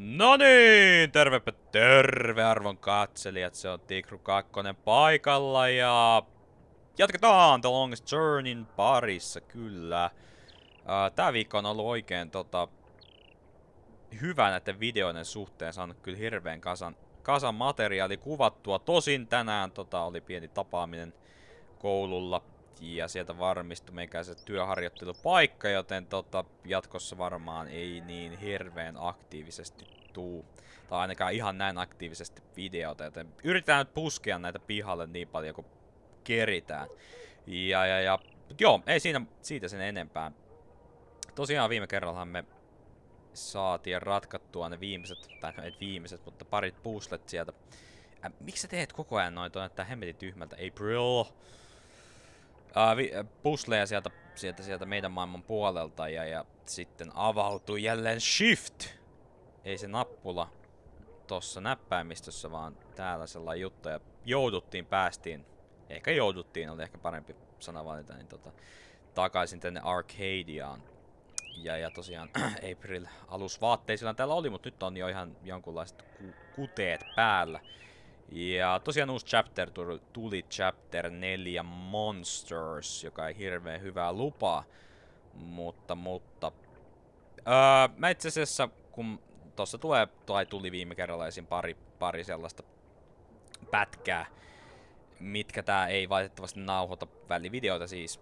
No niin, tervepä terve arvon katselijat, se on Tikru 2 paikalla ja jatketaan The Longest Journeyn parissa, kyllä. Tää viikko on ollut oikein hyvä näiden videoiden suhteen, saanut kyllä hirveän kasan materiaali kuvattua. Tosin tänään oli pieni tapaaminen koululla ja sieltä varmistui meikäisen työharjoittelupaikka, joten jatkossa varmaan ei niin hirveän aktiivisesti tuu. Tai ainakaan ihan näin aktiivisesti videota, joten yritetään nyt puskea näitä pihalle niin paljon kuin keritään. Joo, ei siitä sen enempää. Tosiaan viime kerrallahan me saatiin ratkattua ne viimeiset, tai no ei viimeiset, mutta parit puzzlet sieltä. Miksi sä teet koko ajan noin, että hemmetin tyhmältä, April? Puzzleja sieltä meidän maailman puolelta ja sitten avautui jälleen shift. Ei se nappula tossa näppäimistössä, vaan täällä sellainen juttu ja päästiin, ehkä jouduttiin, oli ehkä parempi sana valita, niin takaisin tänne Arcadiaan. Ja tosiaan April alusvaatteisilla täällä oli, mutta nyt on jo ihan jonkunlaiset kuteet päällä. Ja tosiaan uusi chapter tuli, chapter 4 Monsters, joka ei hirveän hyvää lupaa. Mutta mä itse asiassa, kun tossa tuli viime kerralla esim. pari sellaista pätkää, mitkä tää ei valitettavasti nauhoita, välivideoita siis,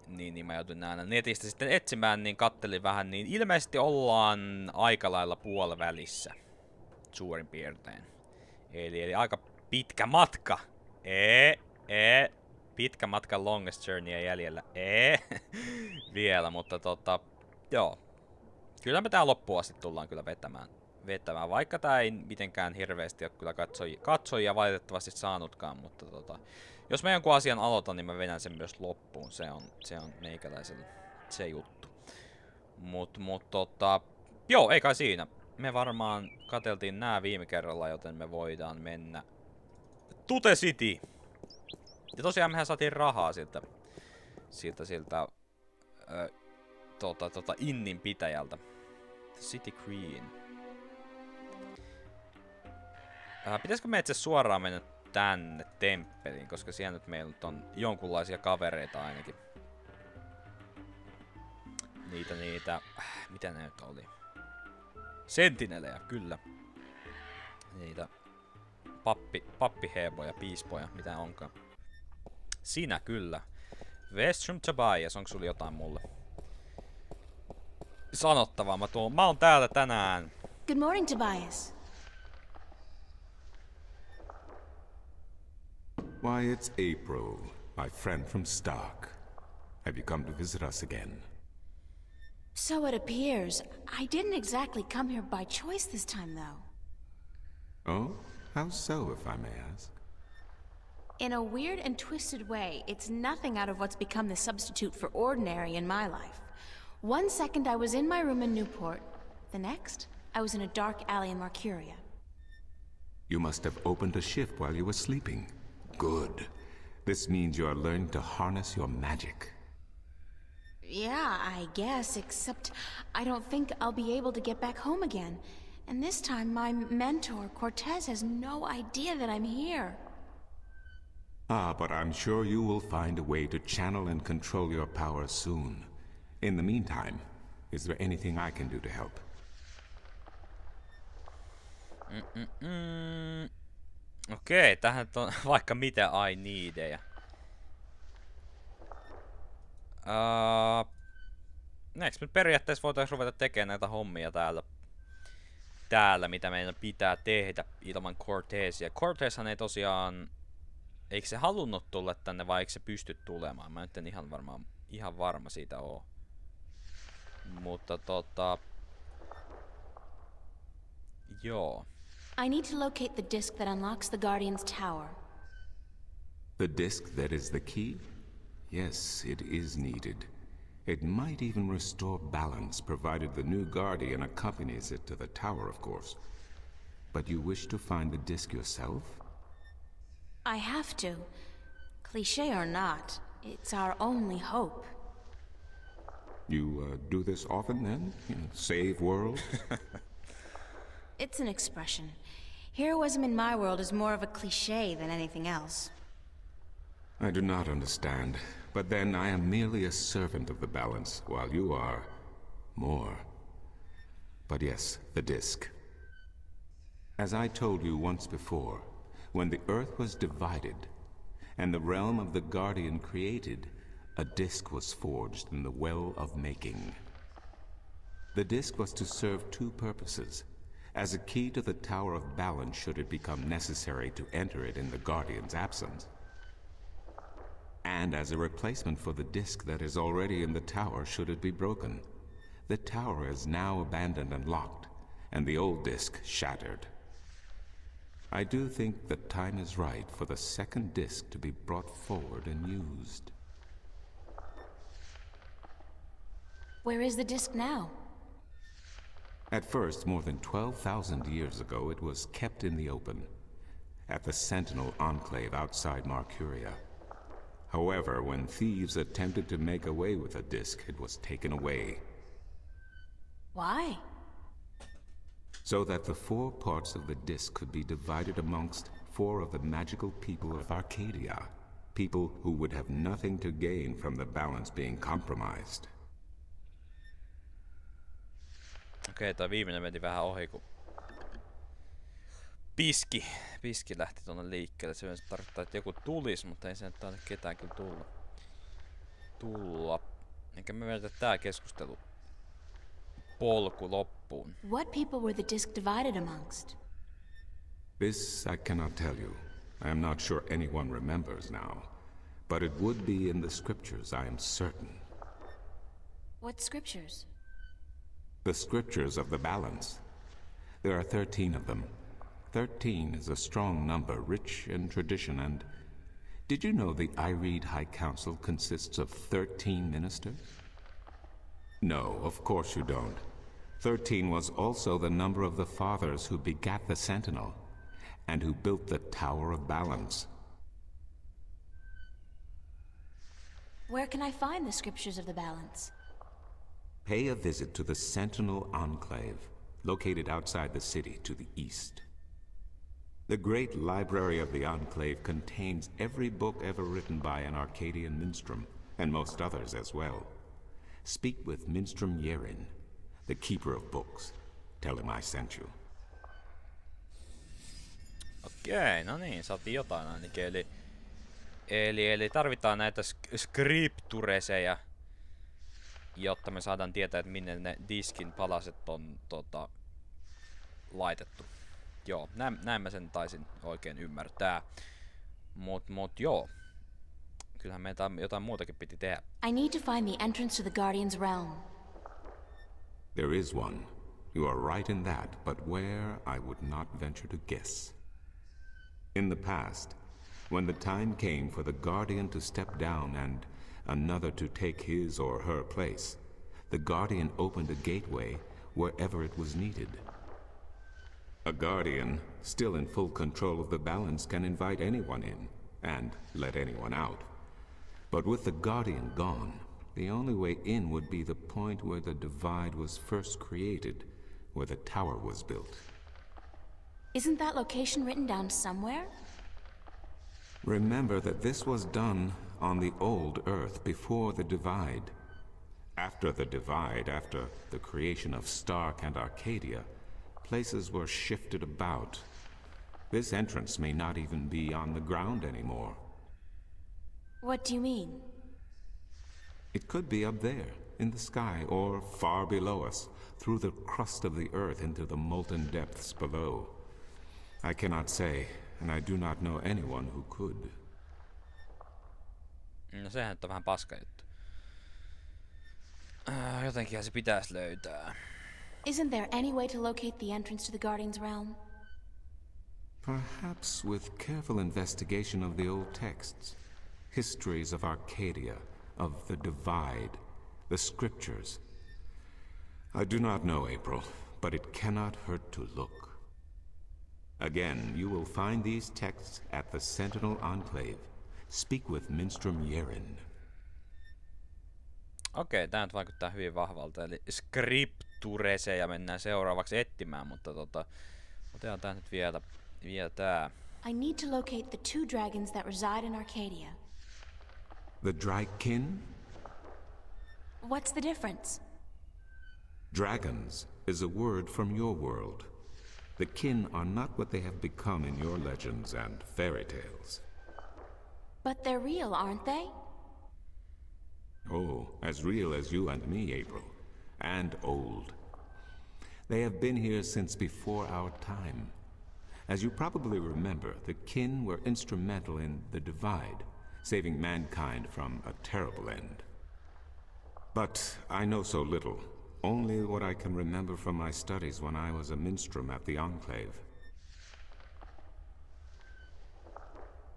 niin mä joutuin aina netistä sitten etsimään, niin kattelin vähän, niin ilmeisesti ollaan aika lailla puolivälissä, suurin piirtein. Eli aika pitkä matka. Pitkä matka Longest Journeyä jäljellä. Vielä, mutta joo. Kyllä me tää loppuun asti tullaan kyllä vetämään. Vaikka tää ei mitenkään hirveästi ole kyllä katsojia valitettavasti saanutkaan, mutta jos mä jonkun asian aloitan, niin mä vedän sen myös loppuun. Se on meikäläisellä se juttu. Joo, ei kai siinä. Me varmaan katseltiin nää viime kerralla, joten me voidaan mennä Tute City. Ja tosiaan mehän saatiin rahaa siltä innin pitäjältä. City Queen. Pitäisikö me itse suoraan mennä tänne temppeliin, koska siellä nyt meillä on jonkunlaisia kavereita ainakin. Niitä, mitä ne nyt oli? Sentinelejä, kyllä. Niitä pappiheboja, piispoja, mitä onkaan. Sinä kyllä. Vestrum Tobias, onko sulla jotain mulle sanottavaa? Mä oon täällä tänään. Good morning, Tobias. Why, it's April, my friend from Stark. Have you come to visit us again? So it appears. I didn't exactly come here by choice this time, though. Oh? How so, if I may ask? In a weird and twisted way, it's nothing out of what's become the substitute for ordinary in my life. One second I was in my room in Newport. The next, I was in a dark alley in Mercuria. You must have opened a shift while you were sleeping. Good. This means you are learning to harness your magic. Yeah, I guess, except I don't think I'll be able to get back home again. And this time my mentor, Cortez, has no idea that I'm here. Ah, but I'm sure you will find a way to channel and control your power soon. In the meantime, is there anything I can do to help? Okei, tähän on vaikka mitä I needeja. Eikö me periaatteessa voitaisiin ruveta tekemään näitä hommia täällä, mitä meidän pitää tehdä ilman Cortezia. Cortezhan ei tosiaan, eikö se halunnut tulla tänne vai eikö se pysty tulemaan? Mä nyt en ihan varma siitä oo. Mutta joo. I need to locate the disc that unlocks the Guardian's tower. The disc that is the key? Yes, it is needed. It might even restore balance, provided the new Guardian accompanies it to the tower, of course. But you wish to find the disc yourself? I have to. Cliché or not, it's our only hope. You do this often then? You know, save worlds? It's an expression. Heroism in my world is more of a cliché than anything else. I do not understand, but then I am merely a servant of the balance, while you are more. But yes, the disc. As I told you once before, when the Earth was divided, and the realm of the Guardian created, a disc was forged in the Well of Making. The disc was to serve two purposes: as a key to the Tower of Balance should it become necessary to enter it in the Guardian's absence, and as a replacement for the disc that is already in the tower should it be broken. The tower is now abandoned and locked, and the old disc shattered. I do think the time is right for the second disc to be brought forward and used. Where is the disc now? At first, more than 12,000 years ago, it was kept in the open, at the Sentinel Enclave outside Marcuria. However, when thieves attempted to make away with the disc, it was taken away. Why? So that the 4 parts of the disc could be divided amongst 4 of the magical people of Arcadia. People who would have nothing to gain from the balance being compromised. Okei, toi viimeinen meni vähän ohi, kun Piski lähti tuonne liikkeelle. Se myös tarkoittaa, että joku tulisi, mutta ei se nyt taida ketään kyllä tulla. Enkä me mennä tää keskustelu polku loppuun. What people were the disc divided amongst? This I cannot tell you. I am not sure anyone remembers now. But it would be in the scriptures, I am certain. What scriptures? The scriptures of the balance. There are 13 of them. 13 is a strong number, rich in tradition, and... Did you know the Irede High Council consists of 13 ministers? No, of course you don't. 13 was also the number of the fathers who begat the Sentinel, and who built the Tower of Balance. Where can I find the scriptures of the balance? Pay a visit to the Sentinel Enclave, located outside the city to the east. The great library of the Enclave contains every book ever written by an Arcadian minstrel, and most others as well. Speak with Minstrom Yerin, the keeper of books. Tell him I sent you. Okei, no niin, saatiin jotain ainakin. Eli tarvitaan näitä skriptureseja, jotta me saadaan tietää, että minne ne diskin palaset on laitettu. Joo, näin mä sen taisin oikein ymmärtää. Mut joo. Kyllähän meitä jotain muutakin piti tehdä. I need to find the entrance to the Guardian's realm. There is one. You are right in that, but where I would not venture to guess. In the past, when the time came for the Guardian to step down and another to take his or her place, the Guardian opened a gateway wherever it was needed. A Guardian, still in full control of the balance, can invite anyone in, and let anyone out. But with the Guardian gone, the only way in would be the point where the divide was first created, where the tower was built. Isn't that location written down somewhere? Remember that this was done on the old Earth before the divide. After the divide, after the creation of Stark and Arcadia, places were shifted about. This entrance may not even be on the ground anymore. What do you mean? It could be up there, in the sky, or far below us, through the crust of the Earth into the molten depths below. I cannot say, and I do not know anyone who could. No sehän nyt on vähän paska juttu. Jotenkin se pitäisi löytää. Isn't there any way to locate the entrance to the Guardian's realm? Perhaps with careful investigation of the old texts, histories of Arcadia, of the Divide, the scriptures. I do not know, April, but it cannot hurt to look. Again, you will find these texts at the Sentinel Enclave. Speak with Minstrom Yerin. Okei, tää nyt vaikuttaa hyvin vahvalta, eli Tureseen ja mennään seuraavaksi etsimään, mutta otetaan tää nyt vielä tää. I need to locate the two dragons that reside in Arcadia. The Drykin? What's the difference? Dragons is a word from your world. The kin are not what they have become in your legends and fairy tales. But they're real, aren't they? Oh, as real as you and me, April. And old. They have been here since before our time. As you probably remember, the kin were instrumental in the Divide, saving mankind from a terrible end. But I know so little. Only what I can remember from my studies when I was a minstrel at the Enclave.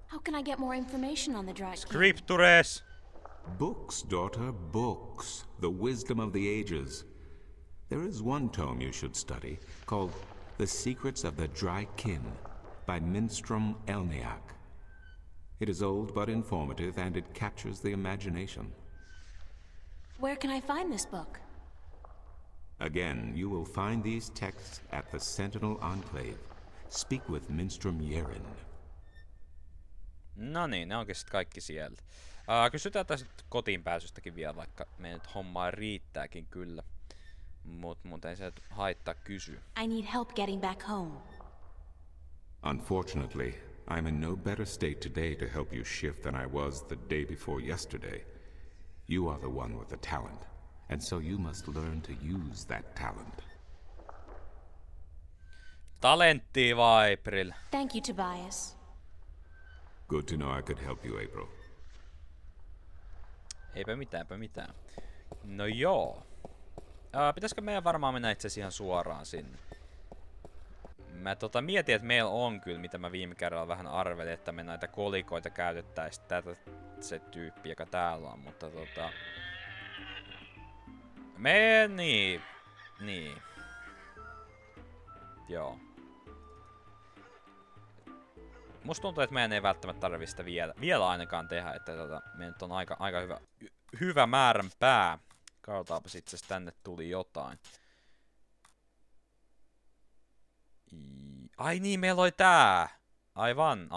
How can I get more information on the Drykin? Scriptures! Books, daughter, books. The wisdom of the ages. There is one tome you should study, called The Secrets of the Drykin, by Minstrom Elniak. It is old but informative, and it captures the imagination. Where can I find this book? Again, you will find these texts at the Sentinel Enclave. Speak with Minstrom Yerin. No niin, ne onkin sit kaikki sieltä. Kysytään tästä kotiin pääsystäkin vielä, vaikka meidän nyt hommaa riittääkin kyllä. Mut ei se nyt haittaa kysyä. I need help getting back home. Unfortunately, I'm in no better state today to help you shift than I was the day before yesterday. You are the one with the talent, and so you must learn to use that talent. Talenttia vai, April? Thank you, Tobias. Good to know I could help you, April. Eipä mitään. No joo. Pitäisikö meidän varmaan mennä itse asiassa ihan suoraan sinne? Mä mietin, että meillä on kyllä, mitä mä viime kerralla vähän arvelin, että me näitä kolikoita käytettäisiin tätä se tyyppi, joka täällä on, mutta niin. Joo. Musta tuntuu, että meidän ei välttämättä tarvitse sitä vielä ainakaan tehdä, että meidän on aika hyvä määrän pää. Katsotaanpa sitten, jos tänne tuli jotain. Ai niin, meillä oli tää! Aivan.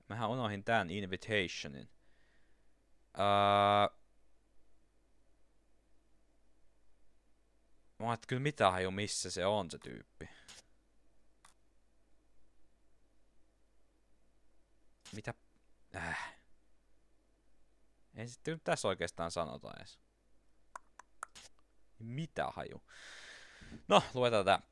Mähän unohdin tän invitationin. Mä et kyllä mitään haju missä se on se tyyppi. Mitä? Ei sitten tässä oikeastaan sanota edes. Mitä haju? No, luetaan tää.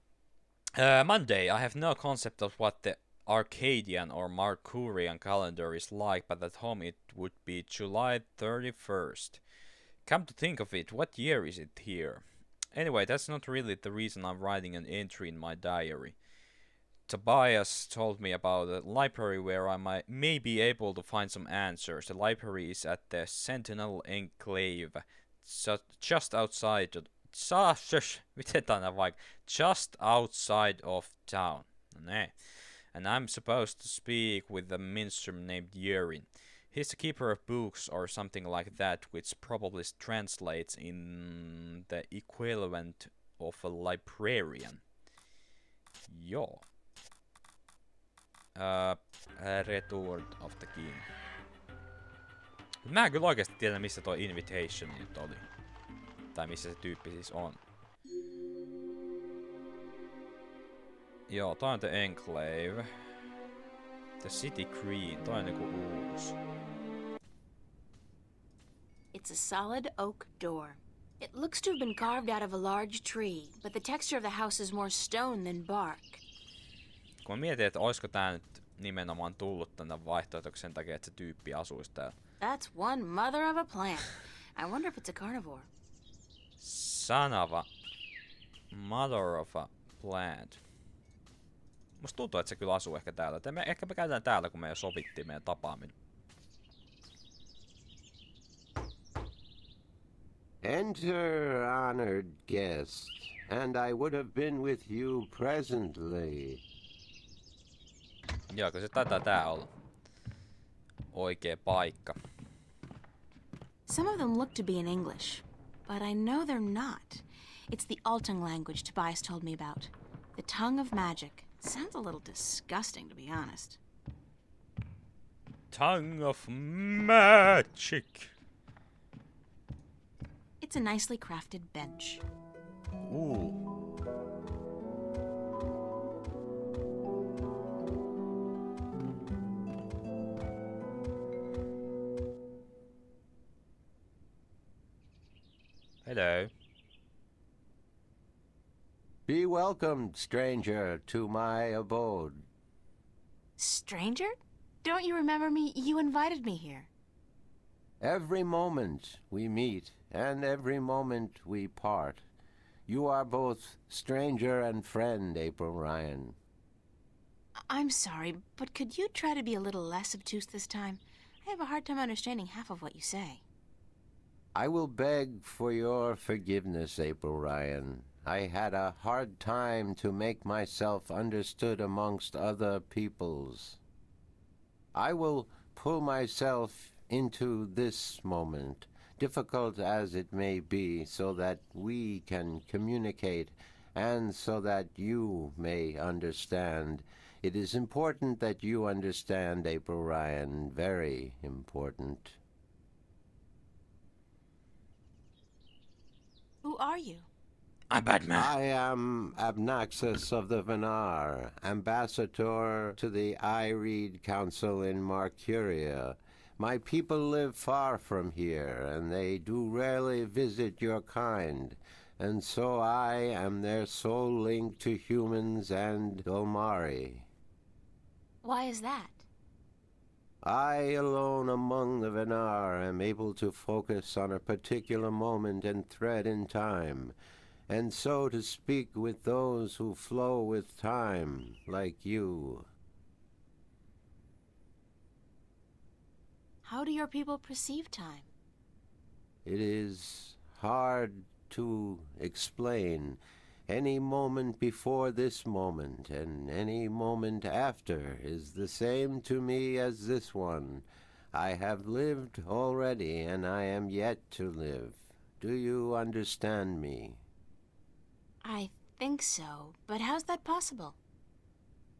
Monday, I have no concept of what the Arcadian or Mercurian calendar is like, but at home it would be July 31st. Come to think of it, what year is it here? Anyway, that's not really the reason I'm writing an entry in my diary. Tobias told me about a library where I may be able to find some answers. The library is at the Sentinel Enclave, just outside of town. And I'm supposed to speak with a minstrel named Yerin. He's a keeper of books or something like that, which probably translates in the equivalent of a librarian. Joo. Return of the King. Mä en kyllä oikeesti tiedä, missä tuo invitation nyt oli. Tai missä se tyyppi siis on. Joo, toi on The Enclave. The City Green, toi on niinku uusi. It's a solid oak door. It looks to have been carved out of a large tree, but the texture of the house is more stone than bark. Kun mä mietin, että oisko tää nyt nimenomaan tullut tänne vaihtoehtoksi sen takia, että se tyyppi asuisi täällä. That's one mother of a plant. I wonder if it's a carnivore. Son of a mother of a plant. Musta tuntuu, että se kyllä asuu ehkä täällä. Ehkä me käydään täällä, kun me jo sovittiin meidän tapaaminen. Enter, honored guest, and I would have been with you presently. Joo, se taitaa tää olla oikea paikka. Some of them look to be in English. but I know they're not. It's the Altung language Tobias told me about. The tongue of magic. Sounds a little disgusting, to be honest. Tongue of magic. It's a nicely crafted bench. Ooh. Hello. Be welcomed, stranger, to my abode. Stranger? Don't you remember me? You invited me here. Every moment we meet, and every moment we part. You are both stranger and friend, April Ryan. I'm sorry, but could you try to be a little less obtuse this time? I have a hard time understanding half of what you say. I will beg for your forgiveness, April Ryan. I had a hard time to make myself understood amongst other peoples. I will pull myself into this moment, difficult as it may be, so that we can communicate and so that you may understand. It is important that you understand, April Ryan, very important. Who are you? I'm Batman. I am Abnaxus of the Venar, ambassador to the Ireed Council in Marcuria. My people live far from here, and they do rarely visit your kind, and so I am their sole link to humans and Dolmari. Why is that? I alone among the Venar am able to focus on a particular moment and thread in time, and so to speak with those who flow with time, like you. How do your people perceive time? It is hard to explain. Any moment before this moment and any moment after is the same to me as this one. I have lived already, and I am yet to live. Do you understand me? I think so, but how's that possible?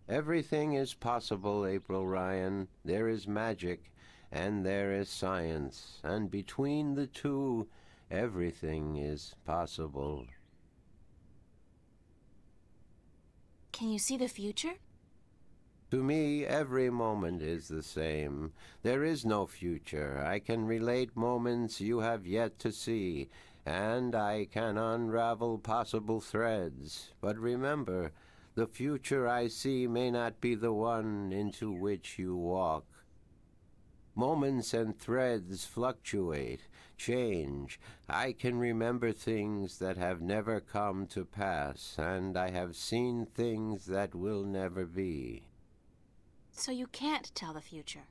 Everything is possible, April Ryan. There is magic, and there is science, and between the two, everything is possible. Can you see the future? To me, every moment is the same. There is no future. I can relate moments you have yet to see, and I can unravel possible threads. But remember, the future I see may not be the one into which you walk. Moments and threads fluctuate, change. I can remember things that have never come to pass, and I have seen things that will never be. So you can't tell the future.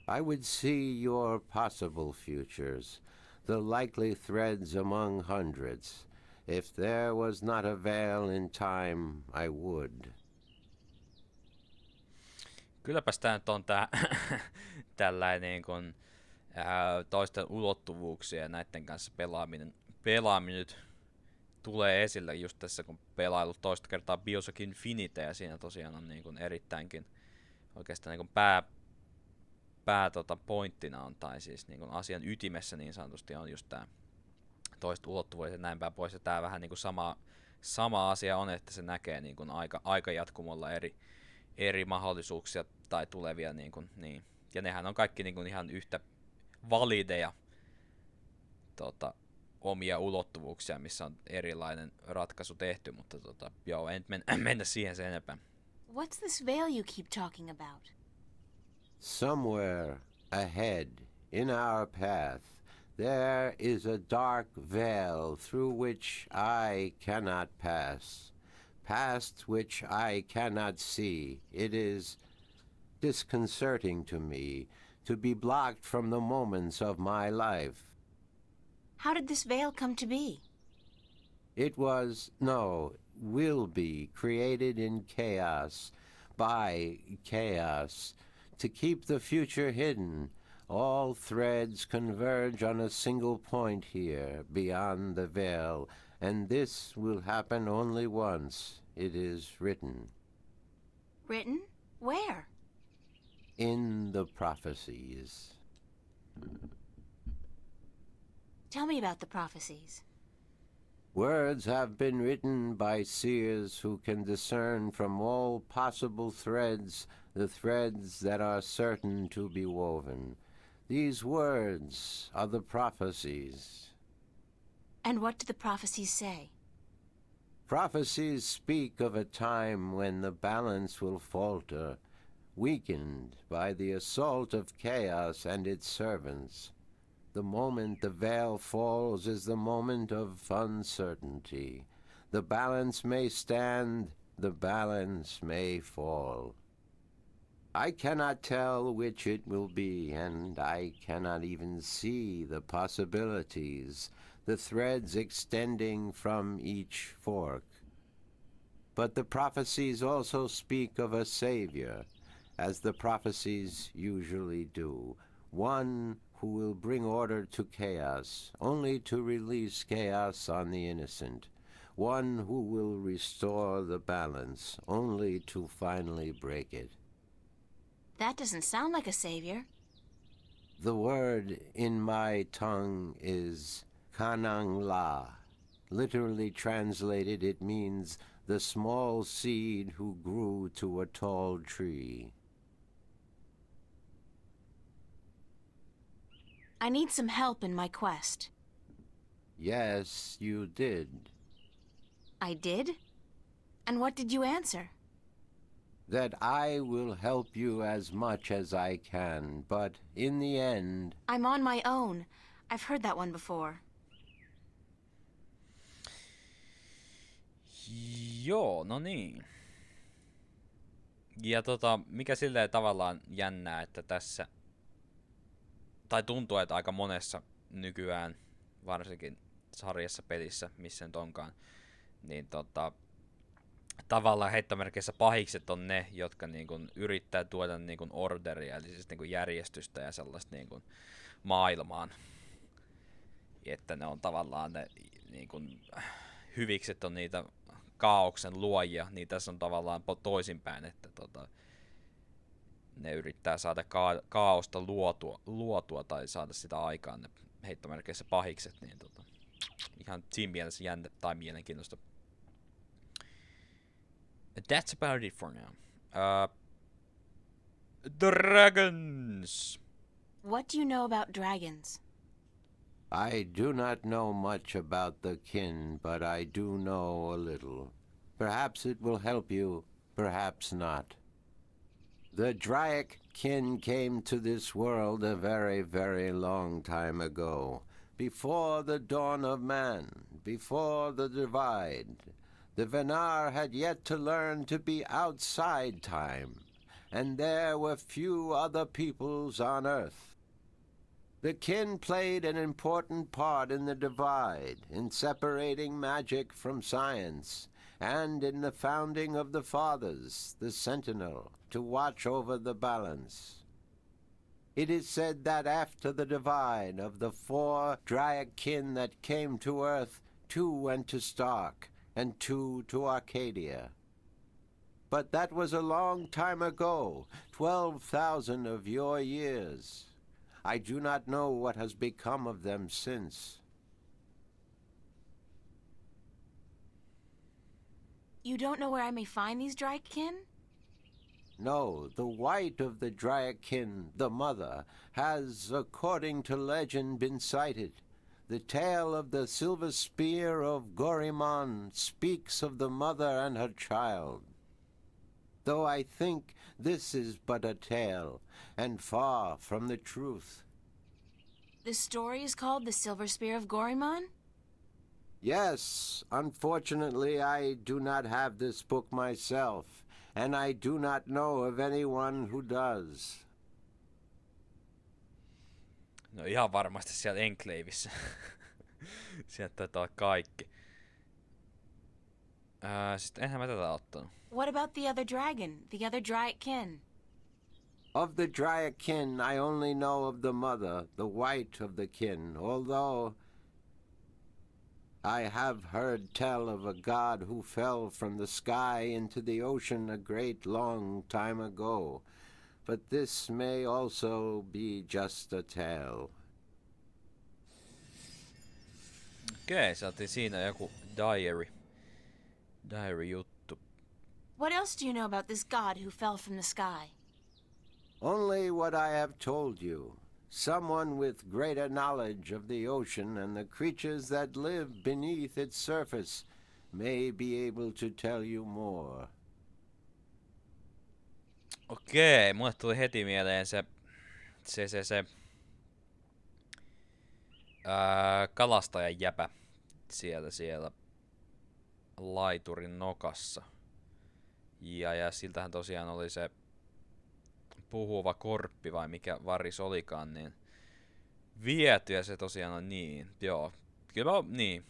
I would see your possible futures, the likely threads among hundreds. If there was not a veil in time, I would. Kylläpäs tää nyt on tää tällainen niin kun, toisten ulottuvuuksia ja näiden kanssa pelaaminen nyt tulee esille just tässä, kun pelailu toista kertaa Bioshock Infinite, ja siinä tosiaan on niin kun erittäinkin oikeastaan niin kun pää pointtina on, tai siis niin kun asian ytimessä niin sanotusti on just tää toista ulottuvuudet ja näin päin pois, ja tää vähän niin kun sama asia on, että se näkee niin kun aikajatkumolla eri mahdollisuuksia tai tulevia niin. Ja nehän on kaikki niin kuin ihan yhtä valideja omia ulottuvuuksia, missä on erilainen ratkaisu tehty, mutta joo, en mennä siihen sen enempää. What's this veil you keep talking about? Somewhere ahead, in our path, there is a dark veil through which I cannot pass. Past which I cannot see. It is disconcerting to me to be blocked from the moments of my life. How did this veil come to be? It will be created in chaos, by chaos, to keep the future hidden. All threads converge on a single point here, beyond the veil, and this will happen only once. It is written. Written? Where? In the prophecies. Tell me about the prophecies. Words have been written by seers who can discern from all possible threads the threads that are certain to be woven. These words are the prophecies. And what do the prophecies say? Prophecies speak of a time when the balance will falter, weakened by the assault of chaos and its servants. The moment the veil falls is the moment of uncertainty. The balance may stand, the balance may fall. I cannot tell which it will be, and I cannot even see the possibilities, the threads extending from each fork. But the prophecies also speak of a Savior, as the prophecies usually do, one who will bring order to chaos, only to release chaos on the innocent, one who will restore the balance, only to finally break it. That doesn't sound like a savior. The word in my tongue is Kanang La. Literally translated, it means the small seed who grew to a tall tree. I need some help in my quest. Yes, you did. I did? And what did you answer? That I will help you as much as I can, but in the end... I'm on my own. I've heard that one before. Joo, no niin. Ja mikä silleen tavallaan jännää, että tässä, tai tuntuu, että aika monessa nykyään, varsinkin sarjassa, pelissä, missä nyt onkaan, niin tavallaan heittomerkeissä pahikset on ne, jotka niin kun yrittää tuoda niin kun orderia, eli siis niin kun järjestystä ja sellaista niin kun maailmaan. Että ne on tavallaan ne niin kun hyvikset on niitä kaaoksen luojia, niin tässä on tavallaan toisinpäin, että ne yrittää saada kaaosta luotua tai saada sitä aikaan, ne heittomerkeissä pahikset, niin ihan siinä mielessä jännä tai mielenkiintoista. That's about it for now. Dragons! What do you know about dragons? I do not know much about the kin, but I do know a little. Perhaps it will help you, perhaps not. The Draic kin came to this world a very, very long time ago, before the dawn of man, before the divide. The Venar had yet to learn to be outside time, and there were few other peoples on Earth. The kin played an important part in the divide, in separating magic from science, and in the founding of the Fathers, the Sentinel, to watch over the balance. It is said that after the divide of the 4 Draic kin that came to Earth, 2 went to Stark, and 2 to Arcadia. But that was a long time ago, 12,000 of your years. I do not know what has become of them since. You don't know where I may find these Draken? No, the white of the Draikin, the mother, has, according to legend, been sighted. The tale of the silver spear of Gorimon speaks of the mother and her child. Though I think this is but a tale, and far from the truth. The story is called The Silver Spear of Gorimon? Yes, unfortunately I do not have this book myself, and I do not know of anyone who does. No ihan varmasti siellä Enclaveissa. Sieltä taitaa olla kaikki. Sitten enhän mä tätä ottanut. What about the other dragon, the other Draic kin? Of the Drya kin, I only know of the mother, the white of the kin, although I have heard tell of a god who fell from the sky into the ocean a great long time ago. But this may also be just a tale. Okei, saatiin siinä joku diary juttu. What else do you know about this god who fell from the sky? Only what I have told you. Someone with greater knowledge of the ocean and the creatures that live beneath its surface may be able to tell you more. Okei, mulle tuli heti mieleen se kalastajan jäpä siellä laiturin nokassa. Ja siltähän tosiaan oli se puhuva korppi vai mikä varis olikaan, niin viety, ja se tosiaan on niin, joo. Kyllä niin,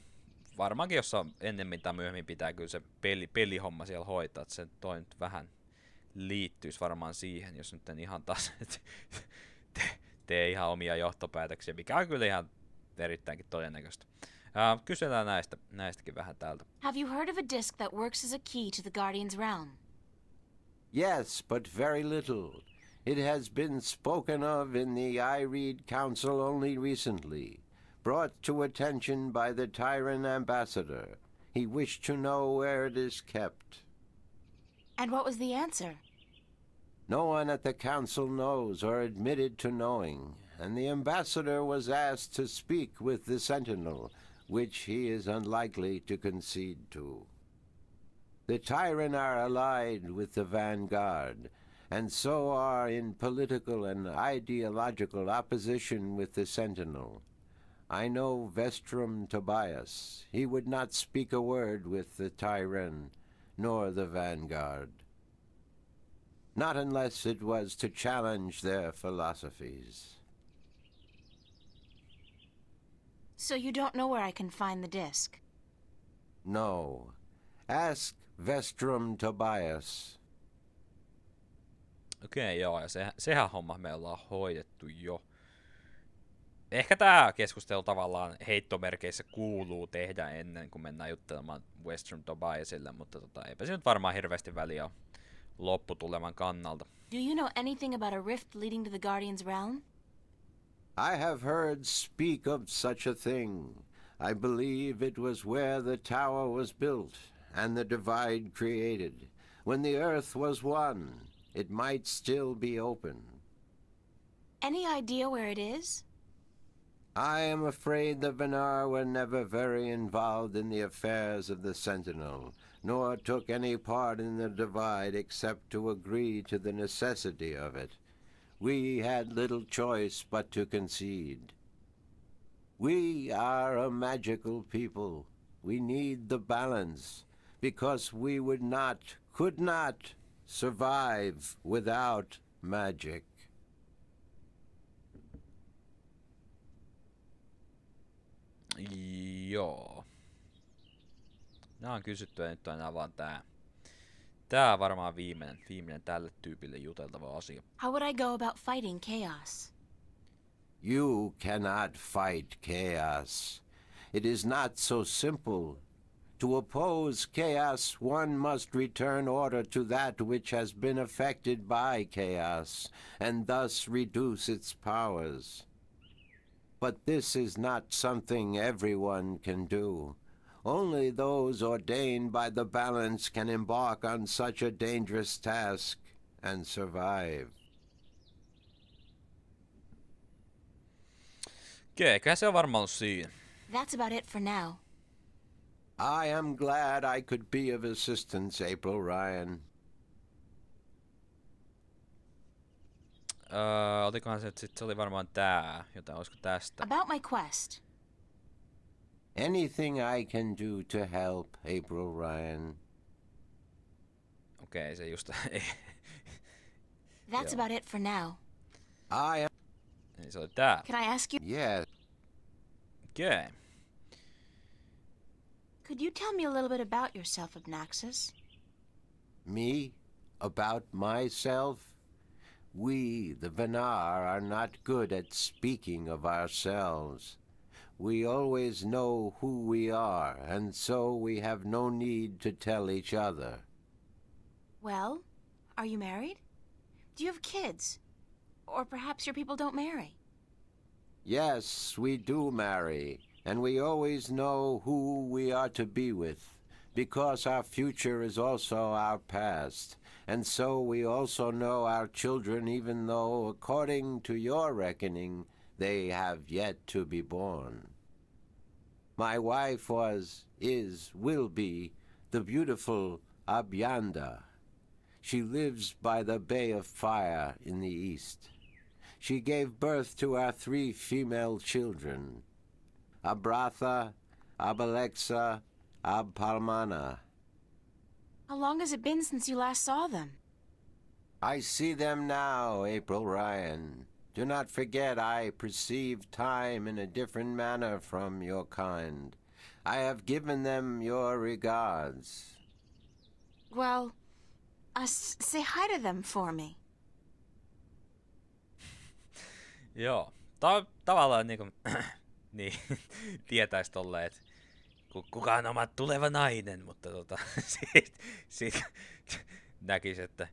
varmaankin jossain ennemmin tai myöhemmin pitää kyllä se pelihomma siellä hoitaa, että se toi nyt vähän liittyisi varmaan siihen, jos nyt en ihan taas tee ihan omia johtopäätöksiä, mikä on kyllä ihan erittäinkin todennäköistä. Kysellään näistäkin vähän täältä. Have you heard of a disc that works as a key to the Guardian's realm? Yes, but very little. It has been spoken of in the I-Read Council only recently, brought to attention by the Tyrant ambassador. He wished to know where it is kept. And what was the answer? No one at the council knows or admitted to knowing, and the ambassador was asked to speak with the Sentinel, which he is unlikely to concede to. The Tyrant are allied with the Vanguard, and so are in political and ideological opposition with the Sentinel. I know Vestrum Tobias. He would not speak a word with the Tyrant, nor the Vanguard. Not unless it was to challenge their philosophies. So you don't know where I can find the disc? No. Ask Vestrum Tobias. Okei, joo, ja sehän homma me ollaan hoidettu jo. Ehkä tää keskustelu tavallaan heittomerkeissä kuuluu tehdä ennen kuin mennään juttelemaan Western Tobiasille, mutta eipä se nyt varmaan hirveästi väliä ole lopputuleman kannalta. Do you know anything about a rift leading to the Guardian's realm? I have heard speak of such a thing. I believe it was where the tower was built and the divide created. When the earth was one, it might still be open. Any idea where it is? I am afraid the Venar were never very involved in the affairs of the Sentinel, nor took any part in the divide except to agree to the necessity of it. We had little choice but to concede. We are a magical people. We need the balance, because we could not survive without magic. Joo. Nää on kysytty ja nyt on enää vaan tää. Tää on varmaan viimeinen tälle tyypille juteltava asia. How would I go about fighting chaos? You cannot fight chaos. It is not so simple. To oppose chaos, one must return order to that which has been affected by chaos, and thus reduce its powers. But this is not something everyone can do. Only those ordained by the balance can embark on such a dangerous task and survive. Okei, kyllä se on varmaan ollut siinä. That's about it for now. I am glad I could be of assistance, April Ryan. Olikohan se oli varmaan tää, jotain olisiko tästä? About my quest. Anything I can do to help, April Ryan. Okei, se just That's about it for now. I am... Niin se oli tää. Can I ask you? Yes. Okei. Could you tell me a little bit about yourself, Obnaxus? Me? About myself? We, the Venar, are not good at speaking of ourselves. We always know who we are, and so we have no need to tell each other. Well, are you married? Do you have kids? Or perhaps your people don't marry? Yes, we do marry, and we always know who we are to be with, because our future is also our past, and so we also know our children even though, according to your reckoning, they have yet to be born. My wife will be, the beautiful Abyanda. She lives by the Bay of Fire in the east. She gave birth to our 3 female children, Abratha, Abalexa, Abpalmana. How long has it been since you last saw them? I see them now, April Ryan. Do not forget I perceive time in a different manner from your kind. I have given them your regards. Well, say hi to them for me. Joo. Tavallaan niinku, niin, tietäis tolleen, että kuka on oma tuleva nainen, mutta sit näkis, että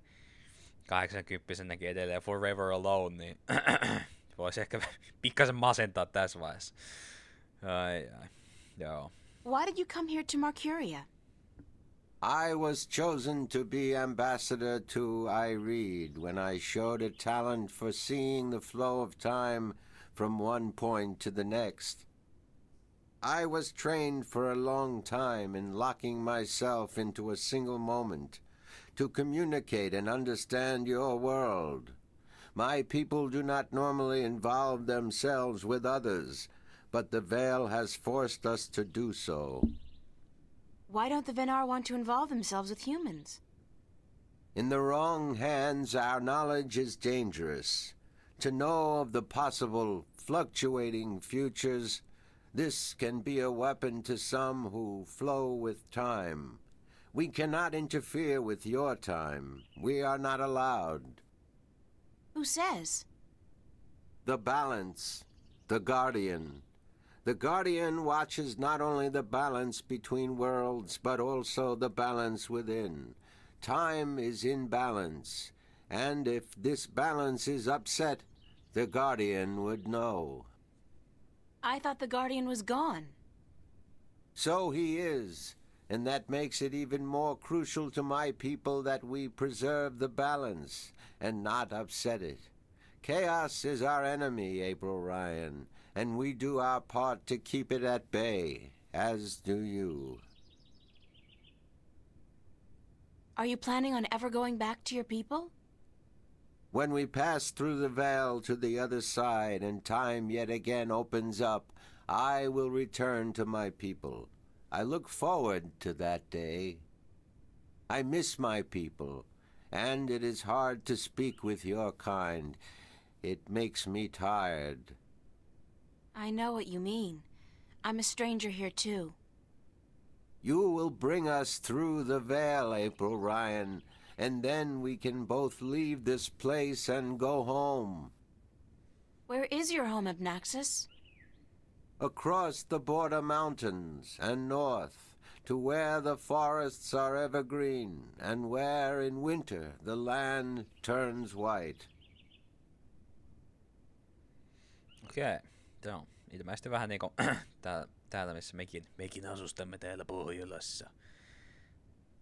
80-vuotiaankin edelleen Forever Alone, niin voisi ehkä pikkasen masentaa tässä vaiheessa. Ai. Joo. Why did you come here to Marcuria? I was chosen to be ambassador to Ireed when I showed a talent for seeing the flow of time from one point to the next. I was trained for a long time in locking myself into a single moment to communicate and understand your world. My people do not normally involve themselves with others, but the veil has forced us to do so. Why don't the Venar want to involve themselves with humans? In the wrong hands, our knowledge is dangerous. To know of the possible fluctuating futures, this can be a weapon to some who flow with time. We cannot interfere with your time. We are not allowed. Who says? The balance, the guardian. The guardian watches not only the balance between worlds, but also the balance within. Time is in balance, and if this balance is upset, the guardian would know. I thought the Guardian was gone. So he is, and that makes it even more crucial to my people that we preserve the balance and not upset it. Chaos is our enemy, April Ryan, and we do our part to keep it at bay, as do you. Are you planning on ever going back to your people? When we pass through the veil to the other side and time yet again opens up, I will return to my people. I look forward to that day. I miss my people, and it is hard to speak with your kind. It makes me tired. I know what you mean. I'm a stranger here too. You will bring us through the veil, April Ryan, and then we can both leave this place and go home. Where is your home, Abnaxis? Across the border mountains and north, to where the forests are evergreen, and where in winter the land turns white. Okei, joo. Ilmeisesti vähän niinku täällä missä mekin asustamme täällä Pohjolassa.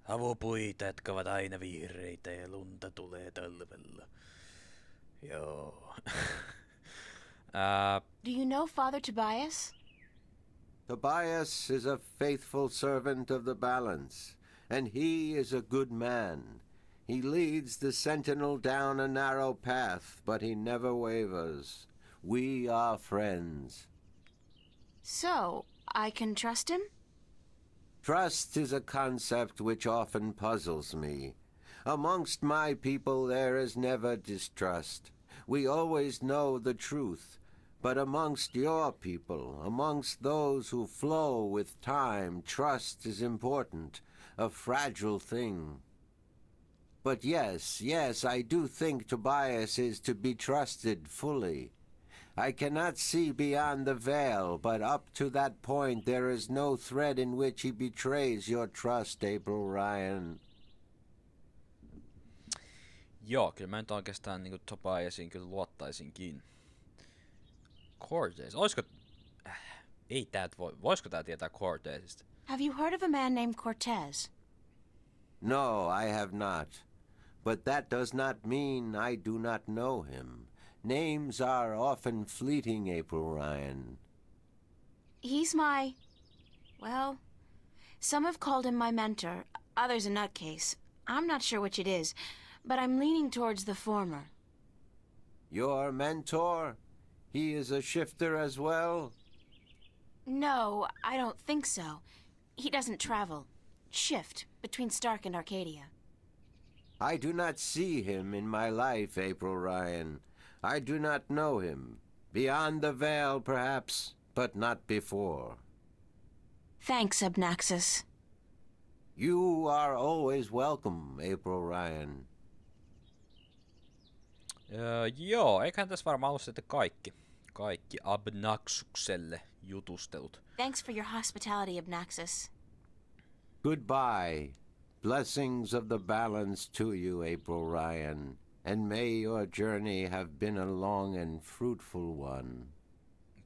Avopuita, jotka ovat aina vihreitä ja lunta tulee talvella. Joo. Do you know Father Tobias? Tobias is a faithful servant of the balance, and he is a good man. He leads the sentinel down a narrow path, but he never wavers. We are friends. So, I can trust him? Trust is a concept which often puzzles me. Amongst my people there is never distrust. We always know the truth. But amongst your people, amongst those who flow with time, trust is important, a fragile thing. But yes, I do think Tobias is to be trusted fully. I cannot see beyond the veil, but up to that point there is no thread in which he betrays your trust, April Ryan. Joo, kyllä mä nyt oikeastaan niinku Tobiasiin kyllä luottaisinkin. Cortez, oisko... Ei tää voisiko tää tietää Cortezista? Have you heard of a man named Cortez? No, I have not. But that does not mean I do not know him. Names are often fleeting, April Ryan. He's my... well, some have called him my mentor, others a nutcase. I'm not sure which it is, but I'm leaning towards the former. Your mentor? He is a shifter as well? No, I don't think so. He doesn't travel. Shift between Stark and Arcadia. I do not see him in my life, April Ryan. I do not know him. Beyond the veil, perhaps, but not before. Thanks, Abnaxus. You are always welcome, April Ryan. Joo, eiköhän tässä varmaan ollut sitten kaikki Abnaxukselle jutustelut. Thanks for your hospitality, Abnaxus. Goodbye. Blessings of the balance to you, April Ryan. And may your journey have been a long and fruitful one.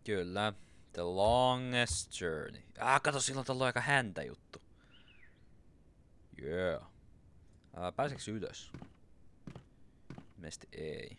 Kyllä, the longest journey. Kato, silloin on aika häntä juttu. Yeah. Pääseekö ylös? Mielestäni ei.